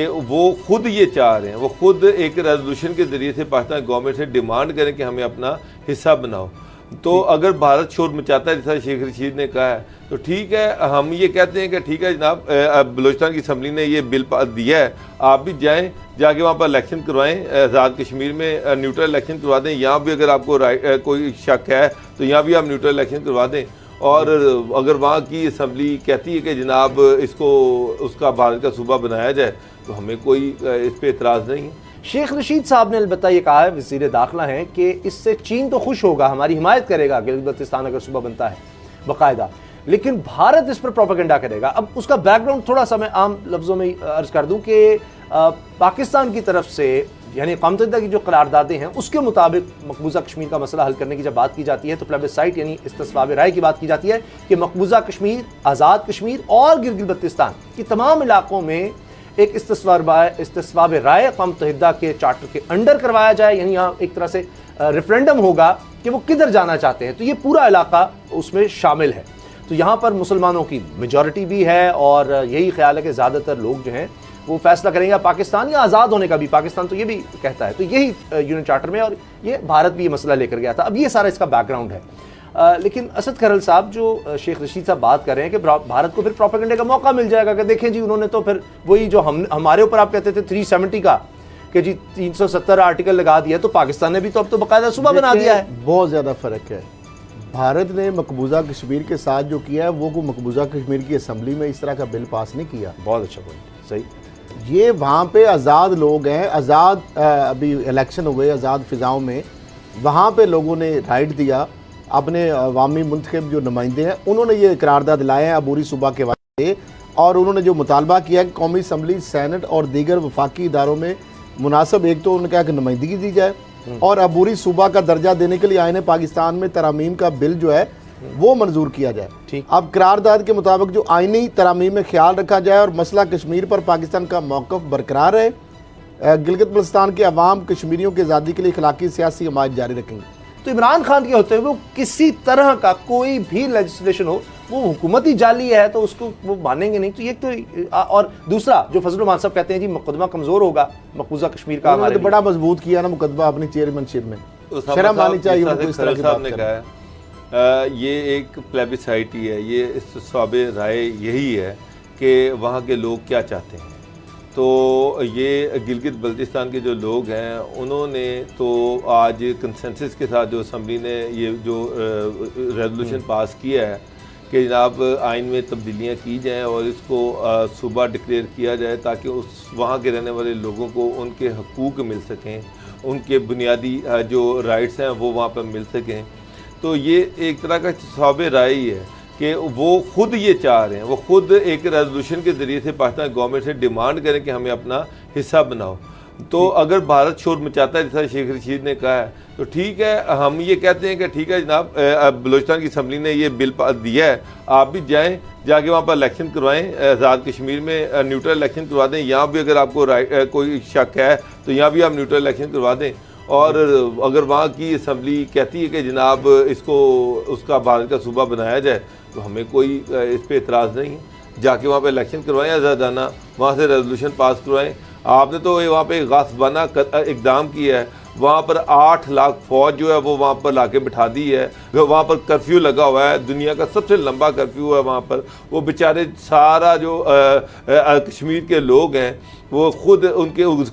वो खुद ये चाह रहे हैं, वो खुद एक रेजोल्यूशन के ज़रिए से पाकिस्तान गवर्नमेंट से डिमांड करें कि हमें अपना हिस्सा बनाओ। तो अगर भारत शोर मचाता है जैसा शेख रशीद ने कहा है तो ठीक है, हम ये कहते हैं कि ठीक है जनाब, बलूचिस्तान की असम्बली ने ये बिल दिया है, आप भी जाएं, जाके वहाँ पर इलेक्शन करवाएं, आज़ाद कश्मीर में न्यूट्रल इलेक्शन करवा दें। यहाँ भी अगर आपको कोई शक है तो यहाँ भी आप न्यूट्रल इलेक्शन करवा दें। और अगर वहाँ की असम्बली कहती है कि जनाब इसको उसका भारत का सूबा बनाया जाए तो हमें कोई इस पर एतराज़ नहीं है। शेख रशीद साहब ने अलबत्ता ये कहा है, वज़ीर दाखिला हैं, कि इससे चीन तो खुश होगा, हमारी हिमायत करेगा गिलगित बल्तिस्तान अगर सूबा बनता है बाकायदा, लेकिन भारत इस पर प्रोपेगेंडा करेगा। अब उसका बैकग्राउंड थोड़ा सा मैं आम लफ्ज़ों में अर्ज कर दूं कि पाकिस्तान की तरफ से यानी कौम मुत्तहिदा की जो करारदादें हैं उसके मुताबिक मकबूजा कश्मीर का मसला हल करने की जब बात की जाती है तो प्लेबिसाइट यानी इस्तिस्वाब राय की बात की जाती है कि मकबूजा कश्मीर, आज़ाद कश्मीर और गिलगित बल्तिस्तान की तमाम इलाकों में एक इस्तिस्वाब राय कौम मुत्तहिदा के चार्टर के अंडर करवाया जाए, यानी यहाँ एक तरह से रेफरेंडम होगा कि वो किधर जाना चाहते हैं। तो ये पूरा इलाका उसमें शामिल है। तो यहाँ पर मुसलमानों की मेजॉरिटी भी है और यही ख्याल है कि ज़्यादातर लोग जो हैं वो फैसला करेंगे पाकिस्तान या आज़ाद होने का भी। पाकिस्तान तो ये भी कहता है, तो यही यूएन चार्टर में, और ये भारत भी ये मसला लेकर गया था। अब ये सारा इसका बैकग्राउंड है। लेकिन असद खरल साहब, जो शेख रशीद साहब बात कर रहे हैं कि भारत को फिर प्रोपेगेंडे का मौका मिल जाएगा कि देखें जी उन्होंने तो फिर वही जो हमारे ऊपर आप कहते थे 370 का कि जी 370 आर्टिकल लगा दिया, तो पाकिस्तान ने भी तो अब तो बाकायदा सूबा बना दिया है। बहुत ज़्यादा फ़र्क है। भारत ने मकबूजा कश्मीर के साथ जो किया है वो को मकबूजा कश्मीर की असम्बली में इस तरह का बिल पास नहीं किया। बहुत अच्छा पॉइंट, सही। ये वहाँ पे आज़ाद लोग हैं, आज़ाद अभी इलेक्शन हुए आज़ाद फ़िज़ाओं में, वहाँ पे लोगों ने राइट दिया, अपने अवामी मुंतखब जो नुमाइंदे हैं उन्होंने ये करारदाद लाए हैं अबूरी सूबा के वास्ते, और उन्होंने जो मुतालबा किया है कि कौमी असम्बली, सैनट और दीगर वफाकी इदारों में मुनासिब एक तो उन्होंने कहा कि नुमाइंदगी दी जाए और अबूरी सूबा का दर्जा देने के लिए आईन पाकिस्तान में तरामीम का बिल जो है वो मंजूर किया जाए। ठीक, अब करारदाद के मुताबिक जो आईनी तरामीम में ख्याल रखा जाए और मसला कश्मीर पर पाकिस्तान का मौक़िफ़ बरकरार है, गिलगित बल्तिस्तान के अवाम कश्मीरियों की आज़ादी के लिए इखलाकी सियासी हमायत जारी रखेंगे। तो इमरान खान के होते हुए वो किसी तरह का कोई भी लेजिस्लेशन हो, वो हुकूमत ही जाली है तो उसको वो मानेंगे नहीं। तो ये तो, और दूसरा जो फजल रहमान साहब कहते हैं जी मुकदमा कमज़ोर होगा मकबूजा कश्मीर का, हमारे बड़ा मजबूत किया ना मुकदमा अपनी चेयरमैनशिप में, शर्म आनी चाहिए उनको इस तरह की बात करना। ये एक प्लेबिसाइट ही है, ये इस्तिस्वाब राय यही है कि वहाँ के लोग क्या चाहते हैं। तो ये गिलगित बल्तिस्तान के जो लोग हैं उन्होंने तो आज कंसेंसस के साथ जो असम्बली ने ये जो रेजोल्यूशन पास किया है कि जनाब आइन में तब्दीलियाँ की जाएँ और इसको सूबा डिक्लेयर किया जाए ताकि उस वहाँ के रहने वाले लोगों को उनके हकूक़ मिल सकें, उनके बुनियादी जो राइट्स हैं वो वहाँ पर मिल सकें। तो ये एक तरह का इस्तिस्वाब राय ही है कि वो खुद ये चाह रहे हैं, वो खुद एक रेजोल्यूशन के ज़रिए से पाकिस्तान गवर्नमेंट से डिमांड करें कि हमें अपना हिस्सा बनाओ। तो अगर भारत शोर मचाता है जैसा शेख रशीद ने कहा है तो ठीक है, हम ये कहते हैं कि ठीक है जनाब, बलूचिस्तान की असम्बली ने ये बिल दिया है, आप भी जाएं, जाके वहाँ पर इलेक्शन करवाएं, आज़ाद कश्मीर में न्यूट्रल इलेक्शन करवा दें। यहाँ भी अगर आपको कोई शक है तो यहाँ भी आप न्यूट्रल इलेक्शन करवा दें। और अगर वहाँ की असम्बली कहती है कि जनाब इसको उसका भारत का सूबा बनाया जाए तो हमें कोई इस पर एतराज़ नहीं है। जाके वहाँ पे इलेक्शन करवाएं आज़ादाना, वहाँ से रेजोल्यूशन पास करवाएं। आपने तो वहाँ पे गासबाना इक़दाम किया है, वहाँ पर 8 लाख फ़ौज जो है वो वहाँ पर लाके बिठा दी है, वहाँ पर कर्फ्यू लगा हुआ है, दुनिया का सबसे लंबा कर्फ्यू है वहाँ पर। वो बेचारे सारा जो कश्मीर के लोग हैं वो खुद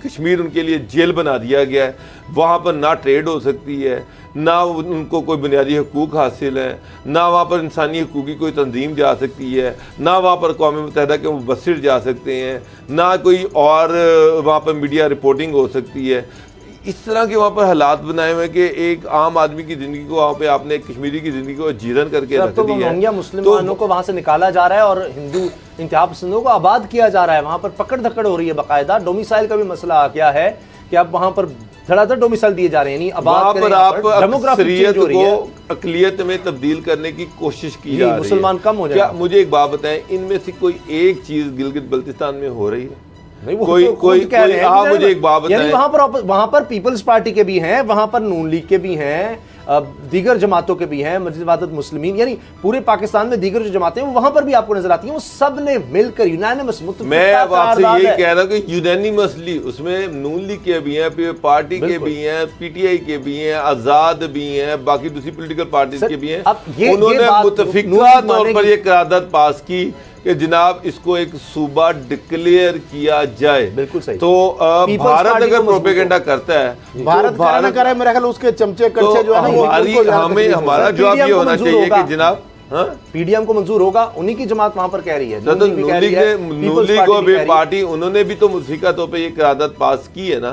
कश्मीर उनके लिए जेल बना दिया गया है। वहाँ पर ना ट्रेड हो सकती है, ना उनको कोई बुनियादी हकूक़ हासिल है, ना वहाँ पर इंसानी हकूक़ की कोई तंजीम जा सकती है, ना वहाँ पर कौम मुत्तहिदा के मुबस्सिर जा सकते हैं, ना कोई और वहाँ पर मीडिया रिपोर्टिंग हो सकती है। इस तरह के वहाँ पर हालात बनाए हुए कि एक आम आदमी की ज़िंदगी को वहाँ पे आपने कश्मीरी की ज़िंदगी को जीरन करके रख दिया है। मुसलमानों को वहाँ से निकाला जा रहा है और हिंदू इंतहा पसंदों को आबाद किया जा रहा है। वहाँ पर पकड़ धकड़ हो रही है, बाकायदा डोमिसाइल का भी मसला आ गया है कि अब वहाँ पर धड़ाधड़ डोमिसाइल दिए जा रहे हैं, वहाँ पर आप अक्सरियत को अक़लियत में तब्दील करने की कोशिश की जा रही है, मुसलमान कम हो जाए। मुझे एक बात बताएं, इनमें से कोई एक चीज़ गिलगित बल्तिस्तान में हो रही है? नहीं, कोई कह रहे हैं। मुझे एक बात बताएं, वहाँ पर पीपल्स पार्टी के भी हैं, वहाँ पर नून लीग के भी हैं, दीगर जमातों के भी हैं, मस्जिद वादत मुस्लिमीन, यानी पूरे पाकिस्तान में दीगर जो जमातें हैं वहां पर भी आपको नजर आती हैं, वो सब ने मिलकर यूनानिमस मैं अब आपसे यही कह रहा हूँ कि यूनानिमसली उसमें नून लीग के भी हैं, पार्टी के भी हैं, पीटीआई के भी हैं, आजाद भी हैं, बाकी दूसरी पॉलिटिकल पार्टीज के भी हैं। उन्होंने मुतफिका तौर पर यह करारदाद पास की कि जनाब इसको एक सूबा डिक्लेयर किया जाए। बिल्कुल सही। तो भारत अगर प्रोपेगेंडा करता है, भारत ना करे, मेरे ख्याल उसके चमचे कच्चे जो है ना, हमें हमारा जवाब ये होना चाहिए कि जनाब पीडीएम को मंजूर होगा, उन्हीं की जमात वहां पर कह रही है। नून लीग और बे पार्टी उन्होंने भी तो मुल्फिका तौर पे ये करारदाद पास की है ना,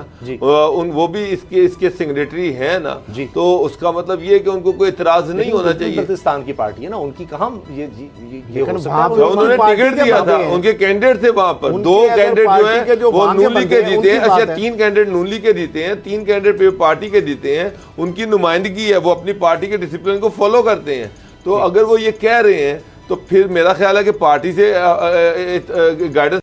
वो भी इसके सिग्नेटरी है ना, तो उसका मतलब ये है कि उनको कोई इतराज नहीं होना चाहिए। बल्तिस्तान की पार्टी है ना, उनकी कहाँ उन्होंने टिकट दिया था, उनके कैंडिडेट थे वहां पर, 2 कैंडिडेट जो है वो नून लीग के जीते हैं। अच्छा 3 कैंडिडेट नून लीग के जीते हैं, 3 कैंडिडेट पार्टी के जीते हैं, उनकी नुमाइंदगी है, वो अपनी पार्टी के डिसिप्लिन को फॉलो करते हैं। तो अगर वो ये कह रहे हैं तो फिर मेरा ख्याल है कि पार्टी से गाइडेंस।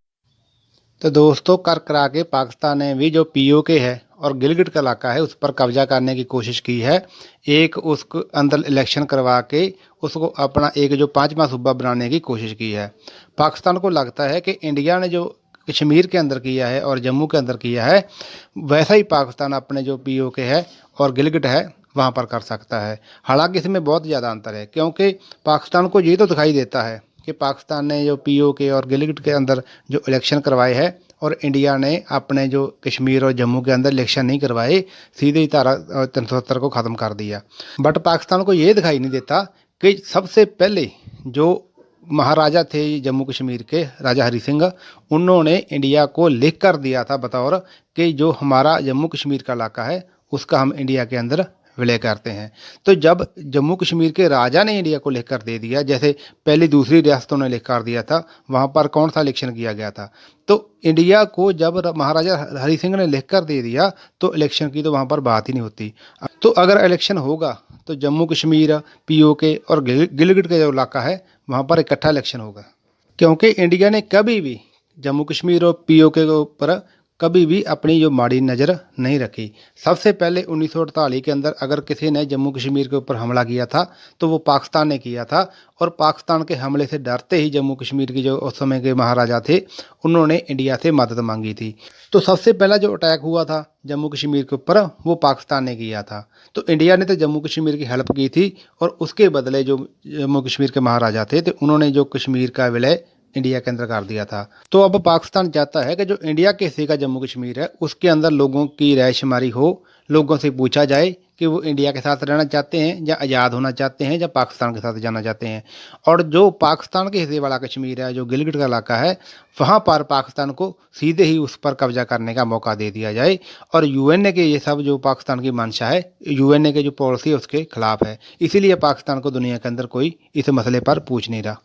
तो दोस्तों कर करा के पाकिस्तान ने भी जो पीओके है और गिलगिट का इलाका है उस पर कब्जा करने की कोशिश की है। एक उसको अंदर इलेक्शन करवा के उसको अपना एक जो 5वां सूबा बनाने की कोशिश की है। पाकिस्तान को लगता है कि इंडिया ने जो कश्मीर के अंदर किया है और जम्मू के अंदर किया है, वैसा ही पाकिस्तान अपने जो पीओके है और गिलगिट है वहाँ पर कर सकता है। हालांकि इसमें बहुत ज़्यादा अंतर है, क्योंकि पाकिस्तान को ये तो दिखाई देता है कि पाकिस्तान ने जो पीओके और गिलगिट के अंदर जो इलेक्शन करवाए हैं और इंडिया ने अपने जो कश्मीर और जम्मू के अंदर इलेक्शन नहीं करवाए, सीधे ही धारा 370 को ख़त्म कर दिया। बट पाकिस्तान को ये दिखाई नहीं देता कि सबसे पहले जो महाराजा थे जम्मू कश्मीर के, राजा हरी सिंह, उन्होंने इंडिया को लिख कर दिया था बतौर कि जो हमारा जम्मू कश्मीर का इलाका है उसका हम इंडिया के अंदर विलय करते हैं। तो जब जम्मू कश्मीर के राजा ने इंडिया को लिख कर दे दिया, जैसे पहली दूसरी रियासतों ने लिख कर दिया था, वहाँ पर कौन सा इलेक्शन किया गया था, तो इंडिया को जब महाराजा हरी सिंह ने लिख कर दे दिया तो इलेक्शन की तो वहाँ पर बात ही नहीं होती। तो अगर इलेक्शन होगा तो जम्मू कश्मीर, पीओके और गिलगिट का जो इलाका है वहाँ पर इकट्ठा इलेक्शन होगा, क्योंकि इंडिया ने कभी भी जम्मू कश्मीर और पीओके के ऊपर कभी भी अपनी जो माड़ी नज़र नहीं रखी। सबसे पहले 1948 के अंदर अगर किसी ने जम्मू कश्मीर के ऊपर हमला किया था तो वो पाकिस्तान ने किया था, और पाकिस्तान के हमले से डरते ही जम्मू कश्मीर की जो उस समय के महाराजा थे उन्होंने इंडिया से मदद मांगी थी। तो सबसे पहला जो अटैक हुआ था जम्मू कश्मीर के ऊपर वो पाकिस्तान ने किया था। तो इंडिया ने तो जम्मू कश्मीर की हेल्प की थी, और उसके बदले जो जम्मू कश्मीर के महाराजा थे तो उन्होंने जो कश्मीर का विलय इंडिया के अंदर कर दिया था। तो अब पाकिस्तान चाहता है कि जो इंडिया के हिस्से का जम्मू कश्मीर है उसके अंदर लोगों की रायशुमारी हो, लोगों से पूछा जाए कि वो इंडिया के साथ रहना चाहते हैं या आज़ाद होना चाहते हैं या पाकिस्तान के साथ जाना चाहते हैं। और जो पाकिस्तान के हिस्से वाला कश्मीर है, जो गिलगिट का इलाका है, वहाँ पर पाकिस्तान को सीधे ही उस पर कब्जा करने का मौका दे दिया जाए। और यूएनए के ये सब जो पाकिस्तान की मंशा है, यूएनए के जो पॉलिसी है उसके खिलाफ है, इसीलिए पाकिस्तान को दुनिया के अंदर कोई इस मसले पर पूछ नहीं रहा।